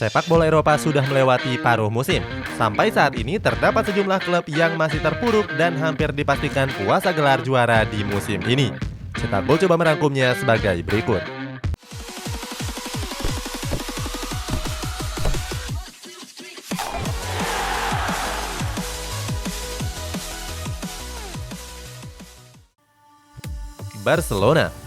Sepak bola Eropa sudah melewati paruh musim. Sampai saat ini terdapat sejumlah klub yang masih terpuruk dan hampir dipastikan puasa gelar juara di musim ini. Cetak Gol coba merangkumnya sebagai berikut. Barcelona.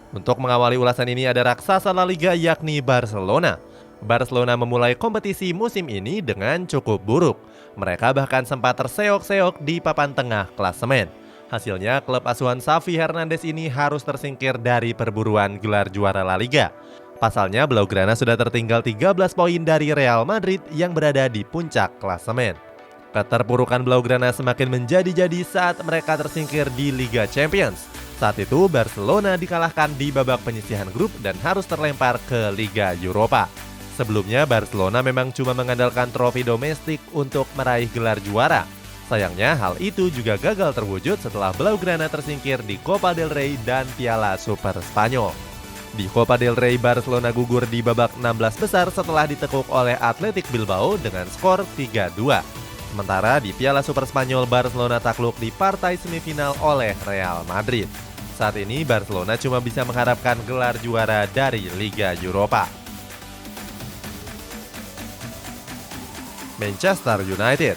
Untuk mengawali ulasan ini ada raksasa La Liga yakni Barcelona. Barcelona memulai kompetisi musim ini dengan cukup buruk. Mereka bahkan sempat terseok-seok di papan tengah klasemen. Hasilnya klub asuhan Xavi Hernandez ini harus tersingkir dari perburuan gelar juara La Liga. Pasalnya Blaugrana sudah tertinggal 13 poin dari Real Madrid yang berada di puncak klasemen. Keterpurukan Blaugrana semakin menjadi-jadi saat mereka tersingkir di Liga Champions. Saat itu Barcelona dikalahkan di babak penyisihan grup dan harus terlempar ke Liga Europa. Sebelumnya Barcelona memang cuma mengandalkan trofi domestik untuk meraih gelar juara. Sayangnya hal itu juga gagal terwujud setelah Blaugrana tersingkir di Copa del Rey dan Piala Super Spanyol. Di Copa del Rey Barcelona gugur di babak 16 besar setelah ditekuk oleh Athletic Bilbao dengan skor 3-2. Sementara di Piala Super Spanyol Barcelona takluk di partai semifinal oleh Real Madrid. Saat ini Barcelona cuma bisa mengharapkan gelar juara dari Liga Europa. Manchester United.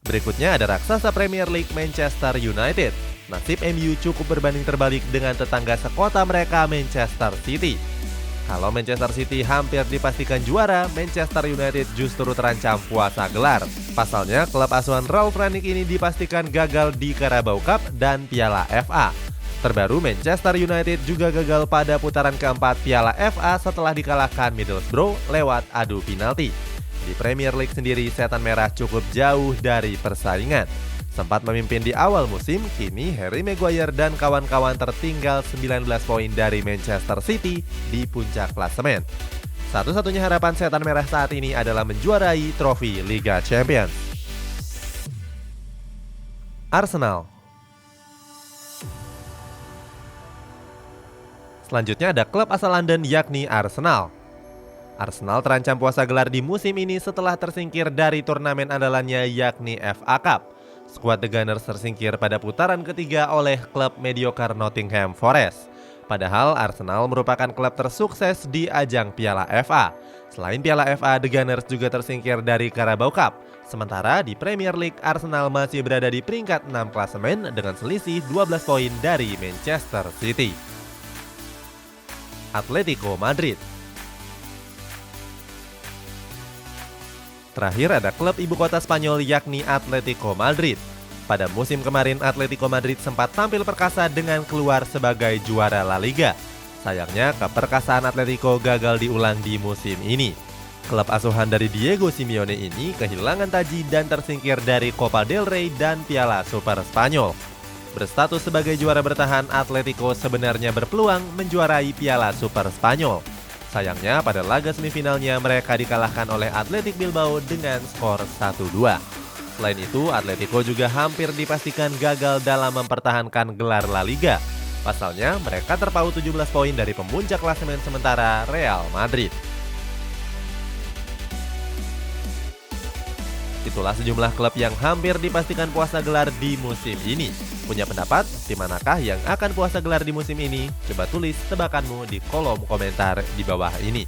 Berikutnya ada raksasa Premier League Manchester United. Nasib MU cukup berbanding terbalik dengan tetangga sekota mereka Manchester City. Kalau Manchester City hampir dipastikan juara, Manchester United justru terancam puasa gelar. Pasalnya, klub asuhan Ralf Rangnick ini dipastikan gagal di Carabao Cup dan Piala FA. Terbaru, Manchester United juga gagal pada putaran keempat Piala FA setelah dikalahkan Middlesbrough lewat adu penalti. Di Premier League sendiri, Setan Merah cukup jauh dari persaingan. Sempat memimpin di awal musim, kini Harry Maguire dan kawan-kawan tertinggal 19 poin dari Manchester City di puncak klasemen. Satu-satunya harapan Setan Merah saat ini adalah menjuarai trofi Liga Champions. Arsenal. Selanjutnya ada klub asal London yakni Arsenal. Arsenal terancam puasa gelar di musim ini setelah tersingkir dari turnamen andalannya yakni FA Cup. Skuad The Gunners tersingkir pada putaran ketiga oleh klub mediocre Nottingham Forest. Padahal Arsenal merupakan klub tersukses di ajang Piala FA. Selain Piala FA, The Gunners juga tersingkir dari Carabao Cup. Sementara di Premier League, Arsenal masih berada di peringkat 6 klasemen dengan selisih 12 poin dari Manchester City. Atletico Madrid. Terakhir ada klub ibu kota Spanyol yakni Atletico Madrid. Pada musim kemarin Atletico Madrid sempat tampil perkasa dengan keluar sebagai juara La Liga. Sayangnya keperkasaan Atletico gagal diulang di musim ini. Klub asuhan dari Diego Simeone ini kehilangan taji dan tersingkir dari Copa del Rey dan Piala Super Spanyol. Berstatus sebagai juara bertahan, Atletico sebenarnya berpeluang menjuarai Piala Super Spanyol. Sayangnya pada laga semifinalnya mereka dikalahkan oleh Athletic Bilbao dengan skor 1-2. Selain itu, Atletico juga hampir dipastikan gagal dalam mempertahankan gelar La Liga. Pasalnya, mereka terpaut 17 poin dari pemuncak klasemen sementara Real Madrid. Itulah sejumlah klub yang hampir dipastikan puasa gelar di musim ini. Punya pendapat? Tim manakah yang akan puasa gelar di musim ini? Coba tulis tebakanmu di kolom komentar di bawah ini.